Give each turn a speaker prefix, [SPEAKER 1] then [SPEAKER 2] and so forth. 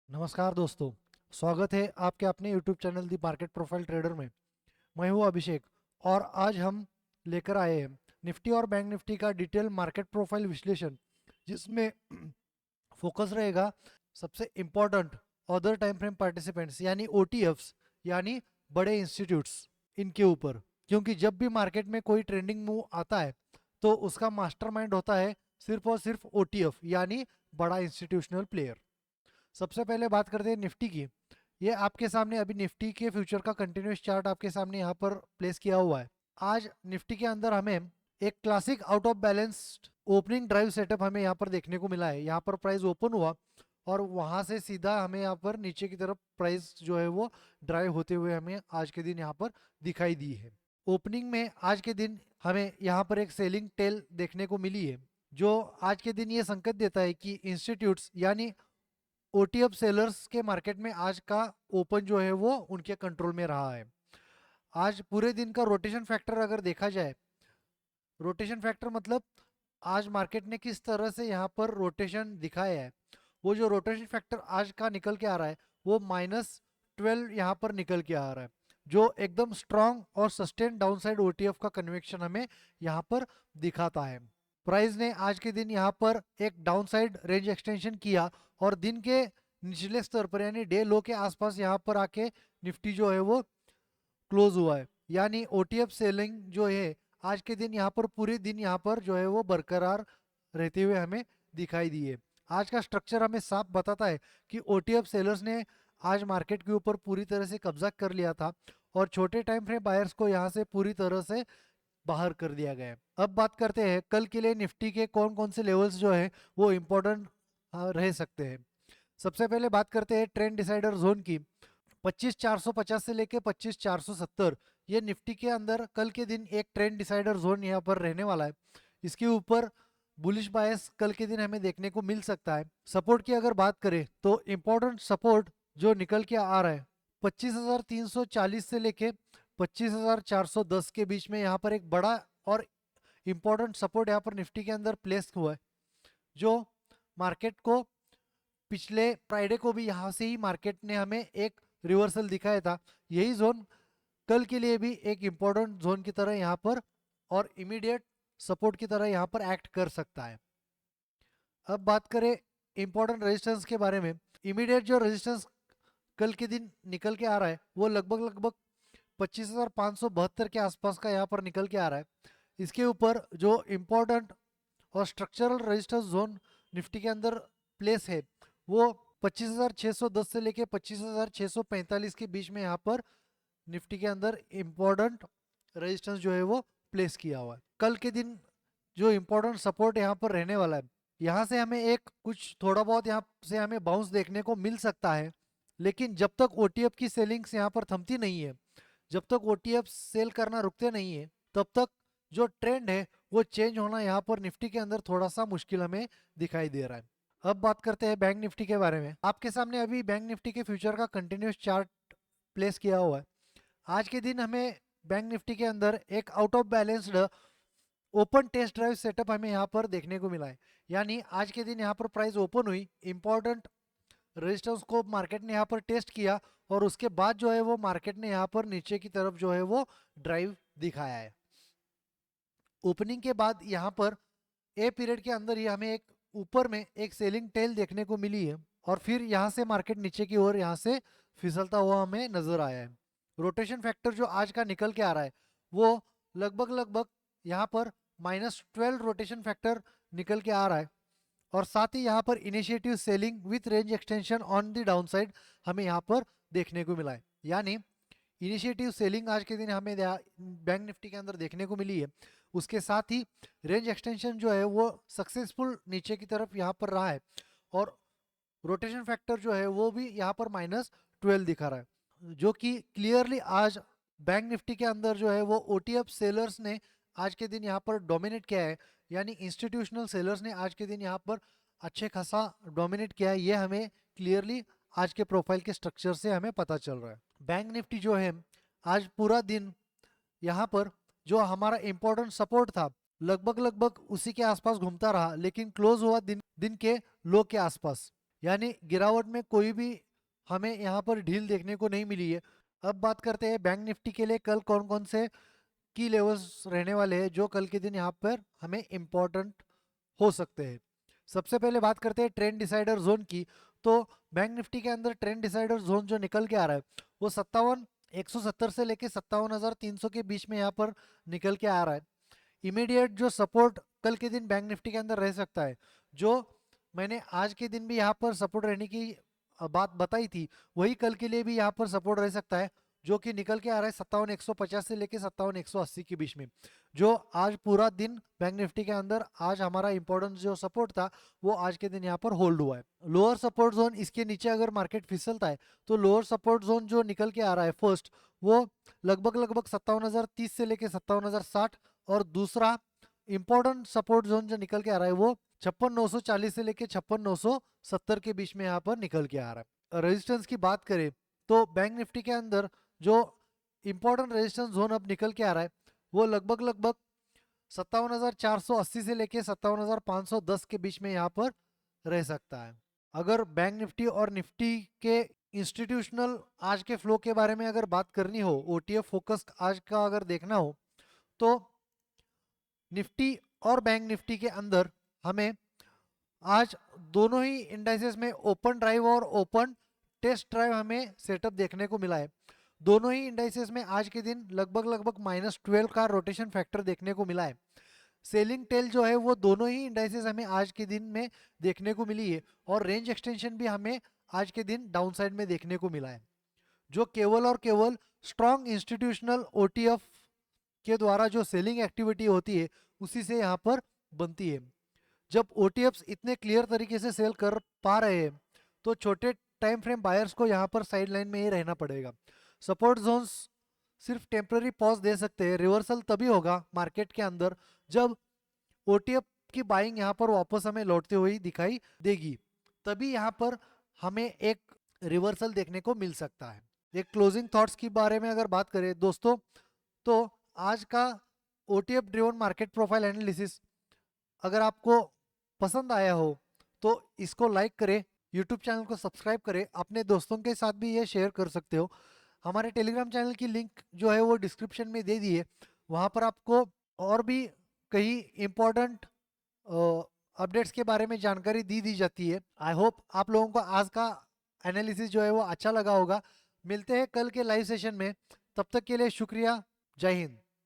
[SPEAKER 1] नमस्कार दोस्तों। स्वागत है आपके अपने YouTube चैनल दी मार्केट प्रोफाइल ट्रेडर में। मैं हूं अभिषेक और आज हम लेकर आए हैं निफ्टी और बैंक निफ्टी का डिटेल मार्केट प्रोफाइल विश्लेषण, जिसमें फोकस रहेगा सबसे important other time frame participants यानी OTFs यानी बड़े इंस्टीट्यूट्स इनके ऊपर, क्योंकि जब भी मार्केट में कोई ट्रेंडिंग मूव आता है तो उसका मास्टरमाइंड होता है सिर्फ और सिर्फ OTF यानी बड़ा इंस्टीट्यूशनल प्लेयर। सबसे पहले बात करते हैं निफ्टी की। ये आपके सामने अभी निफ्टी के फ्यूचर का कंटिन्यूस चार्ट आपके सामने यहाँ पर प्लेस किया हुआ है। आज निफ्टी के अंदर हमें एक classic out of balanced opening drive setup हमें यहाँ पर देखने को मिला है। यहाँ पर प्राइस ओपन हुआ और वहां से सीधा हमें यहाँ पर नीचे की तरफ प्राइस जो है वो ड्राइव होते हुए हमें आज के दिन यहाँ पर दिखाई दी है। ओपनिंग में आज के दिन हमें यहाँ पर एक सेलिंग टेल देखने को मिली है, जो आज के दिन ये संकेत देता है कि इंस्टीट्यूट्स यानी OTF सेलर्स के मार्केट में आज का ओपन जो है वो उनके कंट्रोल में रहा है। आज पूरे दिन का रोटेशन फैक्टर अगर देखा जाए, रोटेशन फैक्टर मतलब आज मार्केट ने किस तरह से यहाँ पर रोटेशन दिखाया है, वो जो रोटेशन फैक्टर आज का निकल के आ रहा है वो -12 यहाँ पर निकल के आ रहा है, जो एकदम स्ट्रॉन्ग और सस्टेन डाउनसाइड OTF का कन्वेक्शन हमें यहाँ पर दिखाता है। प्राइस ने आज के दिन यहाँ पर एक डाउनसाइड रेंज एक्सटेंशन किया और दिन के निचले स्तर पर यानी डे लो के आसपास यहाँ पर आके निफ्टी जो है वो क्लोज हुआ है। यानी OTF सेलिंग जो है आज के दिन यहाँ पर पूरे दिन यहाँ पर जो है वो बरकरार रहते हुए हमें दिखाई दी है। आज का स्ट्रक्चर हमें साफ बताता है कि OTF सेलर्स ने आज मार्केट के ऊपर पूरी तरह से कब्जा कर लिया था और छोटे टाइम फ्रेम बायर्स को यहाँ से पूरी तरह से बाहर कर दिया गया है। अब बात करते हैं कल के लिए निफ्टी के कौन कौन से लेवल्स जो है वो इम्पोर्टेंट रह सकते हैं। सबसे पहले बात करते हैं ट्रेंड डिसाइडर जोन की। 25,450 से लेके 25,470 ये निफ्टी के अंदर कल के दिन एक ट्रेंड डिसाइडर जोन यहाँ पर रहने वाला है। इसके ऊपर बुलिश बायस कल के दिन हमें देखने को मिल सकता है। सपोर्ट की अगर बात करें तो इम्पोर्टेंट सपोर्ट जो निकल के आ रहा है 25,340 से लेके 25,410 के बीच में यहाँ पर एक बड़ा और इम्पोर्टेंट सपोर्ट यहाँ पर निफ्टी के अंदर प्लेस हुआ है, जो मार्केट को पिछले फ्राइडे को भी यहाँ से ही मार्केट ने हमें एक रिवर्सल दिखाया था। यही जोन कल के लिए भी एक इम्पोर्टेंट जोन की तरह यहाँ पर और इमीडिएट सपोर्ट की तरह यहाँ पर एक्ट कर सकता है। अब बात करें इम्पोर्टेंट रेजिस्टेंस के बारे में। इमीडिएट जो रेजिस्टेंस कल के दिन निकल के आ रहा है वो लगभग 25,572 के आसपास का यहाँ पर निकल के आ रहा है। इसके ऊपर जो इम्पोर्टेंट और स्ट्रक्चरल रेजिस्टेंस जोन निफ्टी के अंदर प्लेस है वो 25,610 से लेके 25,645 के बीच में यहाँ पर निफ्टी के अंदर इम्पोर्टेंट रेजिस्टेंस जो है वो प्लेस किया हुआ है। कल के दिन जो इम्पोर्टेंट सपोर्ट यहाँ पर रहने वाला है, यहाँ से हमें एक कुछ थोड़ा बहुत यहाँ से हमें बाउंस देखने को मिल सकता है, लेकिन जब तक OTF की सेलिंग्स यहाँ पर थमती नहीं है, जब तक OTF सेल करना रुकते नहीं है, तब तक जो ट्रेंड है वो चेंज होना यहाँ पर निफ्टी के अंदर थोड़ा सा मुश्किल हमें दिखाई दे रहा है। अब बात करते हैं बैंक निफ्टी के बारे में। आपके सामने अभी बैंक निफ्टी के फ्यूचर का कंटिन्यूस चार्ट प्लेस किया हुआ है। आज के दिन हमें बैंक निफ्टी के अंदर एक out of balanced open test drive setup हमें यहाँ पर देखने को मिला है। यानी आज के दिन यहाँ पर प्राइस ओपन हुई, इंपॉर्टेंट रेजिस्टेंस को मार्केट ने यहाँ पर टेस्ट किया और उसके बाद जो है वो मार्केट ने यहाँ पर नीचे की तरफ जो है वो ड्राइव दिखाया है। ओपनिंग के बाद यहाँ पर ए पीरियड के अंदर ही हमें एक ऊपर में एक सेलिंग टेल देखने को मिली है और फिर यहाँ से मार्केट नीचे की ओर यहाँ से फिसलता हुआ हमें नजर आया है। रोटेशन फैक्टर जो आज का निकल के आ रहा है वो लगभग यहाँ पर -12 रोटेशन फैक्टर निकल के आ रहा है और साथ ही यहाँ पर initiative selling with range extension on the downside हमें यहाँ पर देखने को मिला है। यानी इनिशिएटिव सेलिंग आज के दिन हमें बैंक निफ्टी के अंदर देखने को मिली है। उसके साथ ही रेंज एक्सटेंशन जो है वो सक्सेसफुल नीचे की तरफ यहाँ पर रहा है और रोटेशन फैक्टर जो है वो भी यहाँ पर -12 दिखा रहा है, जो कि क्लियरली आज बैंक निफ्टी के अंदर जो है वो OTF सेलर्स ने आज के दिन यहाँ पर डोमिनेट किया है। यानी इंस्टीट्यूशनल सेलर्स ने आज के दिन यहाँ पर अच्छे खासा डोमिनेट किया है। ये हमें क्लियरली आज के प्रोफाइल के स्ट्रक्चर से हमें पता चल रहा है। बैंक निफ्टी जो है आज पूरा दिन यहाँ पर जो हमारा इंपॉर्टेंट सपोर्ट था लगभग उसी के आसपास घूमता रहा, लेकिन क्लोज हुआ दिन के लो के आसपास। यानी गिरावट में कोई भी हमें यहाँ पर ढील देखने को नहीं मिली है। अब बात करते हैं बैंक निफ्टी के लिए कल कौन कौन से की लेवल्स रहने वाले हैं जो कल के दिन यहाँ पर हमें इम्पोर्टेंट हो सकते हैं। सबसे पहले बात करते हैं ट्रेंड डिसाइडर जोन की। तो बैंक निफ्टी के अंदर ट्रेंड डिसाइडर जोन जो निकल के आ रहा है वो 57,170 से लेके 57,300 के बीच में यहाँ पर निकल के आ रहा है। इमीडिएट जो सपोर्ट कल के दिन बैंक निफ्टी के अंदर रह सकता है, जो मैंने आज के दिन भी यहाँ पर सपोर्ट रहने की बात बताई थी, वही कल के लिए भी यहाँ पर सपोर्ट रह सकता है, जो कि निकल के आ रहा है 57,150 से लेके 57,180 के बीच में। जो आज पूरा दिन बैंक निफ्टी के अंदर आज हमारा इंपॉर्टेंट जो सपोर्ट था वो आज के दिन यहाँ पर होल्ड हुआ है। लोअर सपोर्ट जोन, इसके नीचे अगर मार्केट फिसलता है तो लोअर सपोर्ट जोन जो निकल के आ रहा है फर्स्ट, वो लगभग 57,030 से लेके 57,060, और दूसरा इंपॉर्टेंट सपोर्ट जोन जो निकल के आ रहा है वो 56,940 से लेके 56,970 के बीच में यहाँ पर निकल के आ रहा है। रेजिस्टेंस की बात करें तो बैंक निफ्टी के अंदर जो इंपॉर्टेंट रेजिस्टेंस जोन अब निकल के आ रहा है वो लगभग 57,480 से लेके 57,510 के बीच में यहाँ पर रह सकता है। अगर बैंक निफ्टी और निफ्टी के इंस्टीट्यूशनल आज के फ्लो के बारे में अगर बात करनी हो, ओटीएफ फोकस आज का अगर देखना हो, तो निफ्टी और बैंक निफ्टी के अंदर हमें आज दोनों ही इंडाइसेस में ओपन ड्राइव और ओपन टेस्ट ड्राइव हमें सेटअप देखने को मिला है। दोनों ही इंडाइसेस में आज के दिन लगभग -12 का रोटेशन फैक्टर देखने को मिला है। सेलिंग टेल जो है वो दोनों ही इंडाइसेस हमें आज के दिन में देखने को मिली है, और रेंज एक्सटेंशन भी हमें आज के दिन डाउन साइड में देखने को मिला है, जो केवल और केवल स्ट्रॉन्ग इंस्टीट्यूशनल ओटीएफ के द्वारा जो सेलिंग एक्टिविटी होती है उसी से यहाँ पर बनती है। जब ओटीएफ्स इतने क्लियर तरीके से सेल कर पा रहे हैं तो छोटे टाइम फ्रेम बायर्स को यहाँ पर साइड लाइन में ही रहना पड़ेगा। सपोर्ट जोन्स सिर्फ टेम्पररी पॉज दे सकते हैं, रिवर्सल तभी होगा मार्केट के अंदर जब ओटीएफ की बाइंग यहाँ पर वापस हमें लौटते हुए दिखाई देगी, तभी यहाँ पर हमें एक रिवर्सल देखने को मिल सकता है। एक क्लोजिंग थॉट्स के बारे में अगर बात करें दोस्तों, तो आज का ओटीएफ ड्रिवन मार्केट प्रोफाइल एनालिसिस अगर आपको पसंद आया हो तो इसको लाइक करें, यूट्यूब चैनल को सब्सक्राइब करें, अपने दोस्तों के साथ भी ये शेयर कर सकते हो। हमारे टेलीग्राम चैनल की लिंक जो है वो डिस्क्रिप्शन में दे दी है, वहाँ पर आपको और भी कई इम्पोर्टेंट अपडेट्स के बारे में जानकारी दी जाती है। आई होप आप लोगों को आज का एनालिसिस जो है वो अच्छा लगा होगा। मिलते हैं कल के लाइव सेशन में, तब तक के लिए शुक्रिया। जय हिंद।